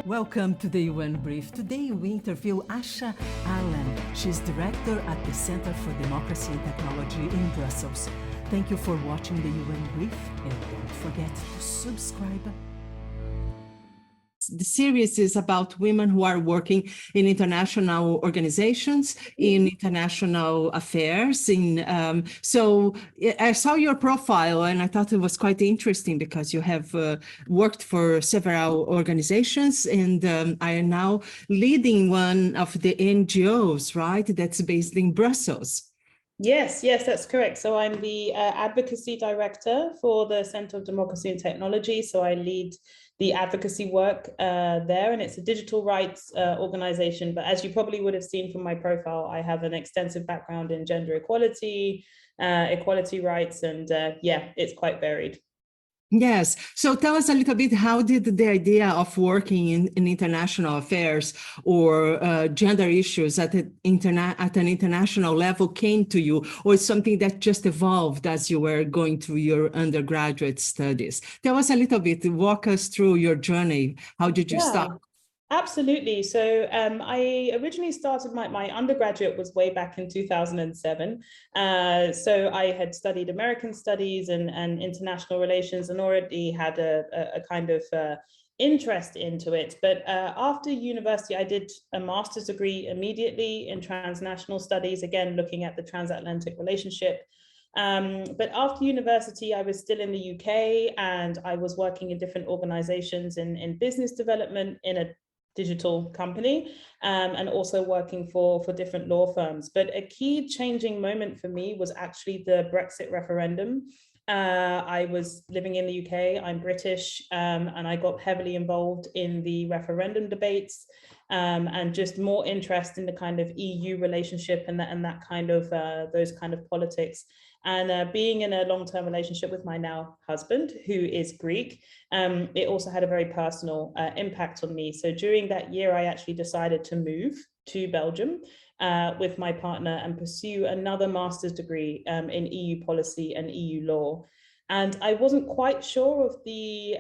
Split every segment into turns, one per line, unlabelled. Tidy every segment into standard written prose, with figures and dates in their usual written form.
Welcome to the UN Brief. Today we interview Asha Allen. She's director at the Center for Democracy and Technology in Brussels. Thank you for watching the UN Brief and don't forget to subscribe. The series is about women who are working in international organizations, in international affairs. So I saw your profile and I thought it was quite interesting because you have worked for several organizations and I am now leading one of the NGOs, right? That's based in Brussels.
Yes, that's correct. So I'm the Advocacy Director for the Center of Democracy and Technology. So I lead the advocacy work there, and it's a digital rights organization. But as you probably would have seen from my profile, I have an extensive background in gender equality, equality rights, and it's quite varied.
Yes. So tell us a little bit, how did the idea of working in international affairs or gender issues at an international level came to you, or something that just evolved as you were going through your undergraduate studies? Tell us a little bit, walk us through your journey. How did you start?
Absolutely. So I originally started my undergraduate was way back in 2007. So I had studied American studies and international relations and already had a kind of interest into it. But after university, I did a master's degree immediately in transnational studies, again, looking at the transatlantic relationship. But after university, I was still in the UK and I was working in different organizations in business development in a digital company and also working for different law firms. But a key changing moment for me was actually the Brexit referendum. I was living in the UK, I'm British, and I got heavily involved in the referendum debates and just more interest in the kind of EU relationship and that kind of those kind of politics. And being in a long-term relationship with my now husband, who is Greek, it also had a very personal impact on me. So during that year, I actually decided to move to Belgium with my partner and pursue another master's degree in EU policy and EU law. And I wasn't quite sure of the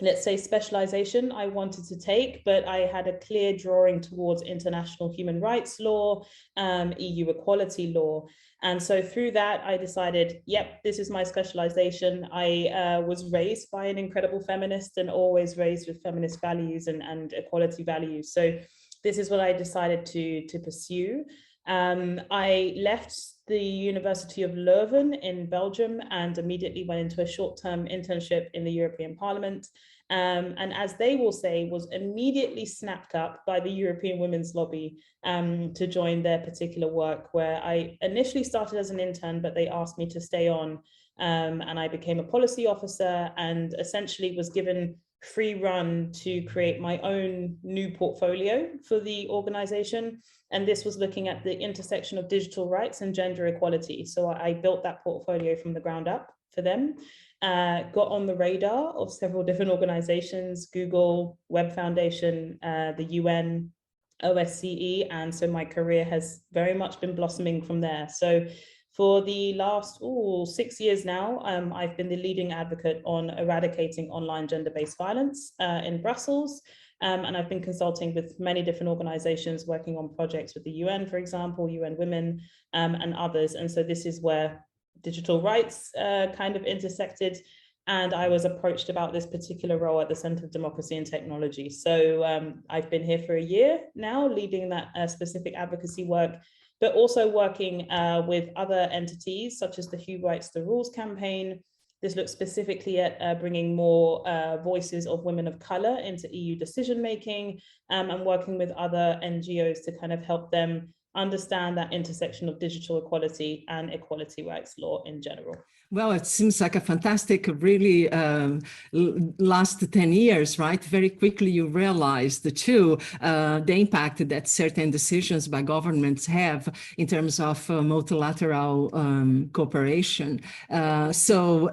let's say, specialization I wanted to take, but I had a clear drawing towards international human rights law, EU equality law. And so through that, I decided, yep, this is my specialization. I was raised by an incredible feminist and always raised with feminist values and equality values. So this is what I decided to pursue. I left the University of Leuven in Belgium and immediately went into a short-term internship in the European Parliament. And as they will say, was immediately snapped up by the European Women's Lobby to join their particular work, where I initially started as an intern, but they asked me to stay on. And I became a policy officer and essentially was given free run to create my own new portfolio for the organization. And this was looking at the intersection of digital rights and gender equality. So I built that portfolio from the ground up for them, got on the radar of several different organizations, Google, Web Foundation, the UN, OSCE. And so my career has very much been blossoming from there. So for the last 6 years now, I've been the leading advocate on eradicating online gender-based violence in Brussels. And I've been consulting with many different organizations working on projects with the UN, for example, UN Women and others. And so this is where digital rights kind of intersected. And I was approached about this particular role at the Center of Democracy and Technology. So I've been here for a year now, leading that specific advocacy work, but also working with other entities such as the Who Writes the Rules campaign. This looks specifically at bringing more voices of women of color into EU decision-making and working with other NGOs to kind of help them understand that intersection of digital equality and equality rights law in general.
Well, it seems like a fantastic, really last 10 years, right? Very quickly you realized the impact that certain decisions by governments have in terms of multilateral cooperation. So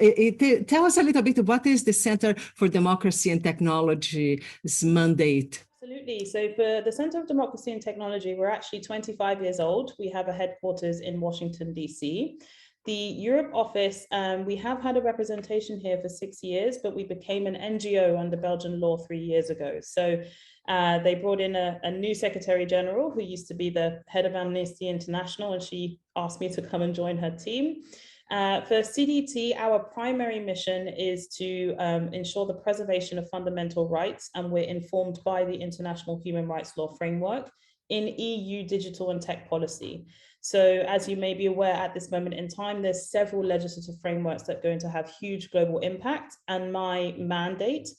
tell us a little bit, what is the Center for Democracy and Technology's mandate?
Absolutely. So for the Center of Democracy and Technology, we're actually 25 years old. We have a headquarters in Washington, D.C. The Europe Office, we have had a representation here for 6 years, but we became an NGO under Belgian law 3 years ago. So they brought in a new Secretary General who used to be the head of Amnesty International, and she asked me to come and join her team. For CDT, our primary mission is to ensure the preservation of fundamental rights, and we're informed by the International Human Rights Law Framework in EU digital and tech policy. So as you may be aware, at this moment in time, there's several legislative frameworks that are going to have huge global impact, and my mandate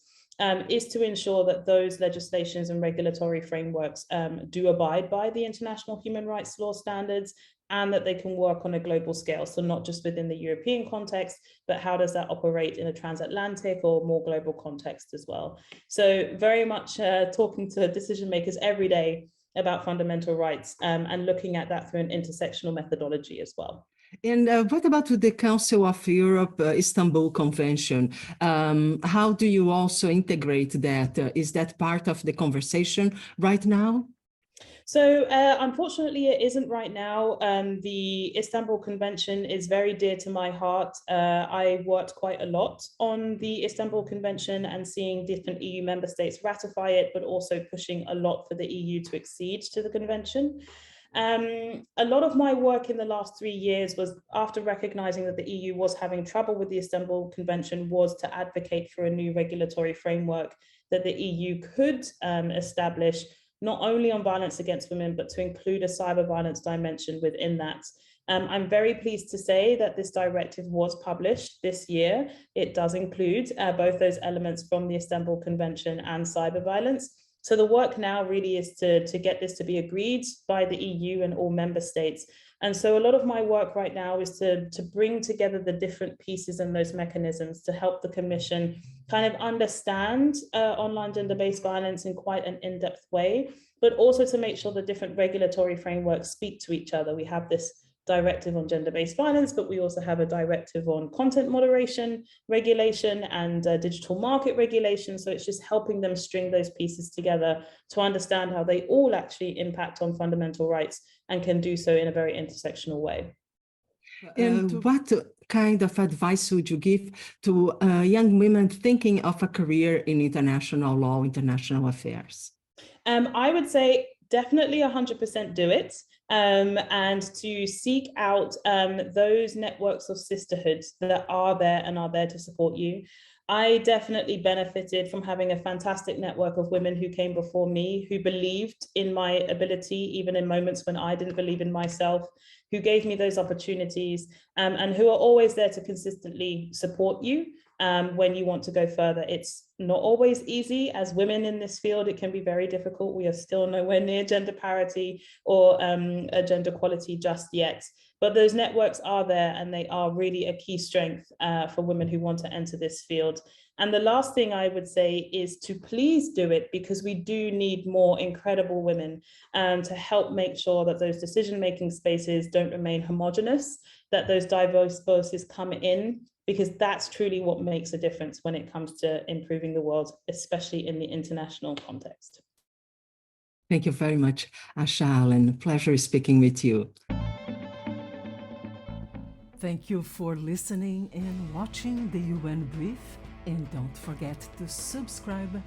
is to ensure that those legislations and regulatory frameworks do abide by the international human rights law standards, and that they can work on a global scale. So not just within the European context, but how does that operate in a transatlantic or more global context as well. So very much talking to decision makers every day about fundamental rights and looking at that through an intersectional methodology as well.
And what about the Council of Europe Istanbul Convention? How do you also integrate that? Is that part of the conversation right now?
So unfortunately, it isn't right now. The Istanbul Convention is very dear to my heart. I worked quite a lot on the Istanbul Convention and seeing different EU member states ratify it, but also pushing a lot for the EU to accede to the convention. A lot of my work in the last 3 years was after recognizing that the EU was having trouble with the Istanbul Convention, was to advocate for a new regulatory framework that the EU could establish, not only on violence against women, but to include a cyber violence dimension within that. I'm very pleased to say that this directive was published this year. It does include both those elements from the Istanbul Convention and cyber violence. So the work now really is to get this to be agreed by the EU and all member states. And so a lot of my work right now is to bring together the different pieces and those mechanisms to help the Commission kind of understand online gender-based violence in quite an in-depth way, but also to make sure the different regulatory frameworks speak to each other. We have this directive on gender-based violence, but we also have a directive on content moderation regulation and digital market regulation. So it's just helping them string those pieces together to understand how they all actually impact on fundamental rights and can do so in a very intersectional way.
And what kind of advice would you give to young women thinking of a career in international law, international affairs?
I would say definitely 100% do it. And to seek out those networks of sisterhood that are there and are there to support you. I definitely benefited from having a fantastic network of women who came before me, who believed in my ability, even in moments when I didn't believe in myself, who gave me those opportunities, and who are always there to consistently support you when you want to go further. It's not always easy. As women in this field, it can be very difficult. We are still nowhere near gender parity or gender equality just yet. But those networks are there, and they are really a key strength for women who want to enter this field. And the last thing I would say is to please do it, because we do need more incredible women to help make sure that those decision-making spaces don't remain homogenous, that those diverse voices come in, because that's truly what makes a difference when it comes to improving the world, especially in the international context.
Thank you very much, Asha Allen. Pleasure speaking with you. Thank you for listening and watching the UN Brief. And don't forget to subscribe